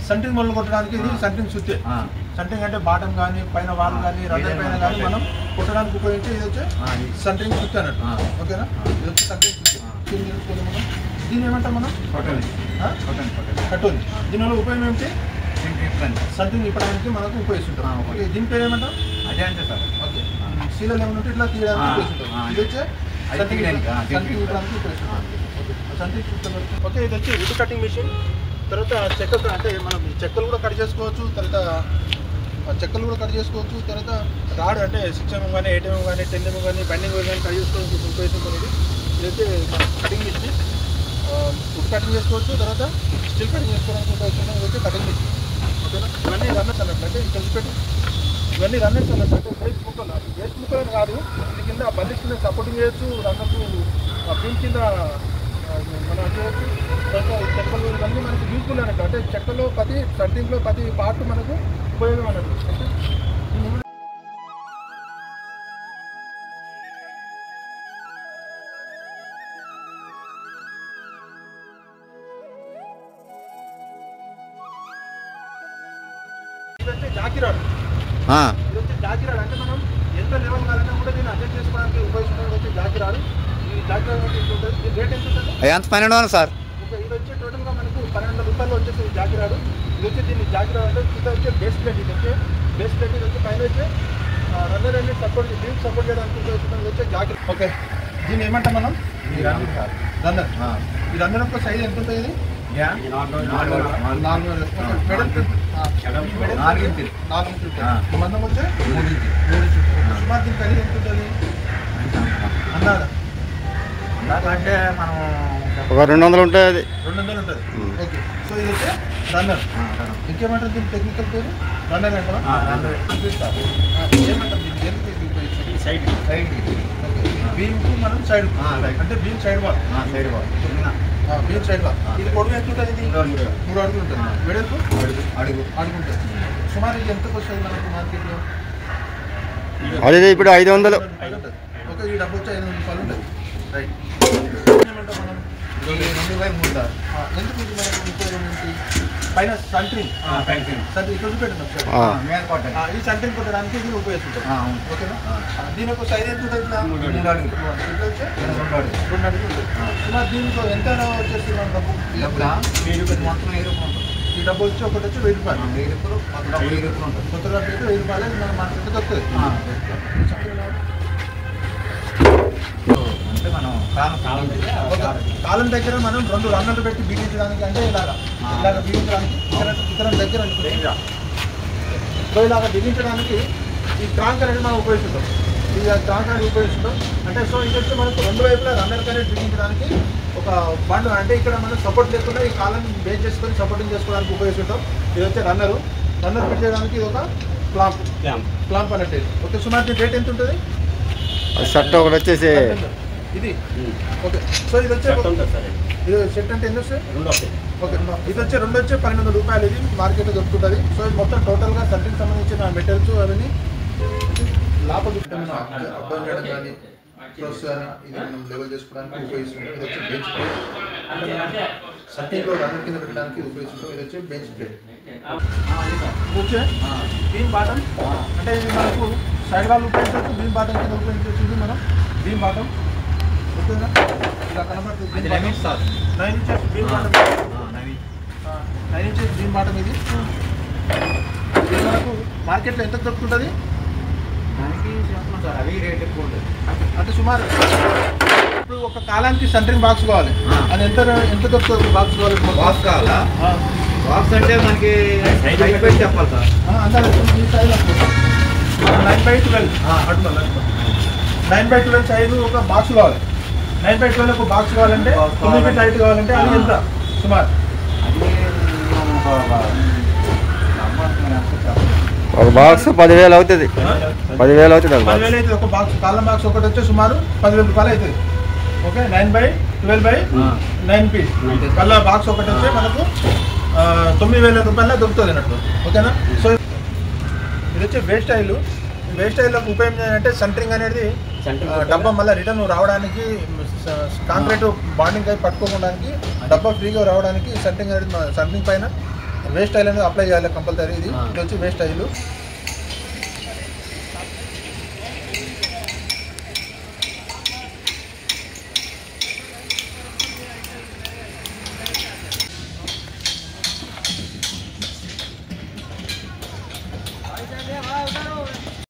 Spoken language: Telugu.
సెంట్రింగ్ మొదలు కొట్టడానికి ఇది సెంట్రింగ్ స్విచ్. సెంట్రింగ్ అంటే బాటం కానీ పైన వాల్ కానీ రన్నర్ పైన కానీ మనం కొట్టడానికి ఉపయోగించి ఇది వచ్చి సెంట్రింగ్ స్విచ్ అన్నట్టు. ఓకేనా? ఇది వచ్చి సెంట్రింగ్ స్విచ్. మనం దీన్ని ఏమంటాం మనం కట్టోలి. దీనివల్ల ఉపయోగం ఏమిటి? సెంట్రింగ్ ఇప్పడానికి మనకు ఉపయోగిస్తుంటాం. ఓకే, దీని పేరు ఏమంటాం? అదే అంటే సార్. ఓకే, సీలలు ఏమంటే ఇట్లా తీయడానికి ఉపయోగిస్తుంటాం. ఇది వచ్చి సెంట్రింగ్ ఇప్పడానికి ఉపయోగిస్తుంటాం. Centring switch. ఓకే, ఇది వచ్చి వుడ్ కటింగ్ మిషన్. తర్వాత చెక్క అంటే మనం చెక్కలు కూడా కట్ చేసుకోవచ్చు. తర్వాత రాడ్ అంటే 6mm కానీ 8mm కానీ 10mm కానీ బెండింగ్ కానీ కట్ చేసుకోవడానికి ఉపయోగిస్తుంది. ఇదైతే కటింగ్ మిషన్. వుడ్ కటింగ్ చేసుకోవచ్చు. తర్వాత స్టిల్ కటింగ్ చేసుకోవడానికి ఉపయోగిస్తుంది. ఇదైతే కటింగ్ మిషన్. ఓకేనా? ఇవన్నీ రన్నర్స్ అన్నట్టు. అంటే కలిసిపెట్టి ఇవన్నీ రన్నర్స్ అన్నట్టు. అంటే వేస్ట్ ముక్కలు కాదు. ఇది కింద బండి కింద సపోర్టింగ్ చేయొచ్చు. రన్నర్స్ బీమ్ కింద మనం చేయొచ్చు. చెక్కలు ఇవన్నీ మనకు యూజ్ఫుల్ అన్నట్టు. అంటే చెక్కలో ప్రతి సెంట్రింగ్లో ప్రతి పార్ట్ మనకు ఉపయోగం అన్నట్టు. ఇదంటే జాకిరాడ్. ఇది వచ్చి జాకిరాడ్ అంటే మనం ఎంత లెవెల్ కావాలన్నా కూడా దీన్ని అడ్జస్ట్ చేసుకోవడానికి ఉపయోగిస్తుంది. వచ్చి జాకిరాడ్. ఈ జాకిరాడ్ ఉంటుంది. రేట్ ఎంత ఉంటుంది? ఎంత 12 సార్. ఓకే, ఇది వచ్చి టోటల్గా మనకు 1200 రూపాయలు వచ్చేసి జాకిరాడు. ఇది వచ్చి దీన్ని జాకిరాడ్ అంటే కింద వచ్చే బేస్ ప్లేట్. ఇది వచ్చే బేస్ ప్లేట్. ఇది వచ్చి పైన వచ్చే రన్నర్ అన్ని సపోర్ట్ బీమ్ సపోర్ట్ చేయడానికి ఉపయోగిస్తుంది. వచ్చే జాకిరాడ్. ఓకే, దీన్ని ఏమంటాం మనం? రన్నర్. ఈ రన్నర్ యొక్క సైజ్ ఎంత ఉంటుంది? ఇది 4 మందం వచ్చే 3 ఇంచులు. సుమారు దీని ఖరీదు ఎంత ఉంటుంది అన్నాడు? అంటే మనం ఒక 200 ఉంటుంది. అది 200 ఉంటుంది. ఓకే, సో ఇది వచ్చే రన్నర్. ఇంకేమంటారు దీని టెక్నికల్ పేరు? రన్నర్ అంటారా? ఏమంటారు దీన్ని? సైడ్ బీమ్కు మనం సైడ్ అంటే beam side wall. Beam side wall. ఇది పొడవు ఎంత ఉంటుంది? ఇది 3 అడుగులు ఉంటుంది. వెడల్పు అడుగు ఉంటుంది. సుమారు ఇది ఎంతకు వస్తుంది మనకు మార్కెట్లో? అదే ఇప్పుడు 500. ఓకే, ఈ డబ్బు వచ్చి 500 రూపాయలు ఉంటుంది. రైట్. ఏమంటాం మనం? 2/3. ఎందుకు ఇది మనకు ఉపయోగం ఏంటి? పైన సెంట్రింగ్ ఇక్కడ చూపెట్టింది ఒకసారి. ఈ సెంట్రింగ్ కొట్టడానికి ఇది ఉపయోగిస్తుంటాం. ఓకేనా? దీని యొక్క సైజ్ ఎంత ఉంటుంది? ఇట్లా 2 అడుగులు. ఇట్లా వచ్చే 2 అడుగులు ఉంటుంది. సుమారు దీంట్లో ఎంత వచ్చేస్తుంది మన డబ్బు? మొత్తం 1000 రూపాయలు ఉంటుంది. ఈ డబ్బు వచ్చి ఒకటి వచ్చి 1000 రూపాయలు. 1000 రూపాయలు ఉంటుంది. కొత్త డబ్బు అయితే 1000 రూపాయలు మన మార్కెట్ దొరుకుతుంది. అంటే మనం కాలం దగ్గర మనం 2 రన్నర్లు పెట్టి బిగించడానికి అంటే ఇలాగ బిగించడానికి ఇతర దగ్గర అనుకుంటే సో ఇలాగ బిగించడానికి ఈ క్రాంక్ అనేది మనం ఉపయోగిస్తుంటాం. ఈ క్రాంక్ అనేది ఉపయోగిస్తుంటాం. అంటే సో ఇది వచ్చి మనకు 2 వైపులా రన్నర్ అనేది బిగించడానికి ఒక బండ్. అంటే ఇక్కడ మనం సపోర్ట్ లేకుండా ఈ కాలాన్ని బేస్ చేసుకొని సపోర్టింగ్ చేసుకోవడానికి ఉపయోగిస్తుంటాం. ఇది వచ్చి రన్నర్ ఫిట్ చేయడానికి ఇది ఒక క్లాంప్ అన్నట్టు. ఓకే, సుమారు దీని రేట్ ఎంత ఉంటుంది? షర్ట్ ఒకటి వచ్చేసి ఇది. ఓకే, సో ఇది వచ్చే ఇది సెట్ అంటే ఎన్ని వస్తాయి? 2 వస్తాయి. ఓకే, ఇది వచ్చే 2 వచ్చే 1200 రూపాయలు. ఇది మార్కెట్లో దొరుకుతుంది. సో ఇది మొత్తం టోటల్గా సెట్టింగ్ సంబంధించిన మెటీరియల్స్ అవన్నీ లోపల అబ్బాయి చేయడం కానీ ప్లస్ కానీ ఇది మనం లెవెల్ చేసుకోవడానికి ఉపయోగిస్తున్నాం. ఇది వచ్చి బెంచ్ ప్లేట్. సెట్టింగ్లో రన్నర్ కింద పెట్టడానికి ఉపయోగిస్తున్నాం. ఇది వచ్చి బెంచ్ ప్లేట్. ఇది వచ్చే బీమ్ బాటమ్. అంటే ఇది మనకు సైడ్ వాల్ ఉపయోగించవచ్చు. బీమ్ బాటమ్ కింద ఉపయోగించవచ్చు. ఇది మనం బీమ్ బాటమ్. ఓకేనా? ఇలా కనబడుతుంది. 9 inches beam bottom. 9 inches beam bottom. ఇది మనకు మార్కెట్లో ఎంత దొరుకుతుంటుంది? అవి రేట్ ఎక్కువ ఉంటుంది. అంటే సుమారు ఇప్పుడు ఒక కాలానికి సెంట్రింగ్ బాక్స్ కావాలి. అది ఎంత దొరుకుతుంది? బాక్స్ కావాలి. బాక్స్ కావాలా? బాక్స్ అంటే మనకి చెప్పాలి సార్. అంతే ఈ సైజ్ 9/12 అట్లా 9/12 సైజు ఒక బాక్స్ కావాలి. 9/12 ఒక బాక్స్ కావాలంటే 9 ఫీట్ హైట్ కావాలంటే అది ఎంత సుమారు? ఒక బాక్స్ 10,000 అవుతుంది. 10,000 అవుతుంది. 10,000 అవుతుంది. ఒక బాక్స్ కాలం బాక్స్ ఒకటి వచ్చి సుమారు 10,000 రూపాయలు అవుతుంది. ఓకే, 9/12/9 పీస్ కల్లా బాక్స్ ఒకటి వచ్చి మనకు 9,000 రూపాయల దొరుకుతుంది అన్నట్టు. ఓకేనా. సో ఇది వచ్చి వేస్ట్ ఆయిల్. వేస్ట్ ఆయిల్లో ఉపయోగం ఏంటంటే సెంటరింగ్ అనేది డబ్బా మళ్ళీ రిటర్న్ రావడానికి, కాంక్రీట్ బాండింగ్ అయి పట్టుకోవడానికి, డబ్బా ఫ్రీగా రావడానికి సెంటరింగ్ అనేది సెంటరింగ్ పైన వేస్ట్ ఆయిల్ అనేది అప్లై చేయాలి కంపల్సరీ. ఇది వచ్చి వేస్ట్ ఆయిల్.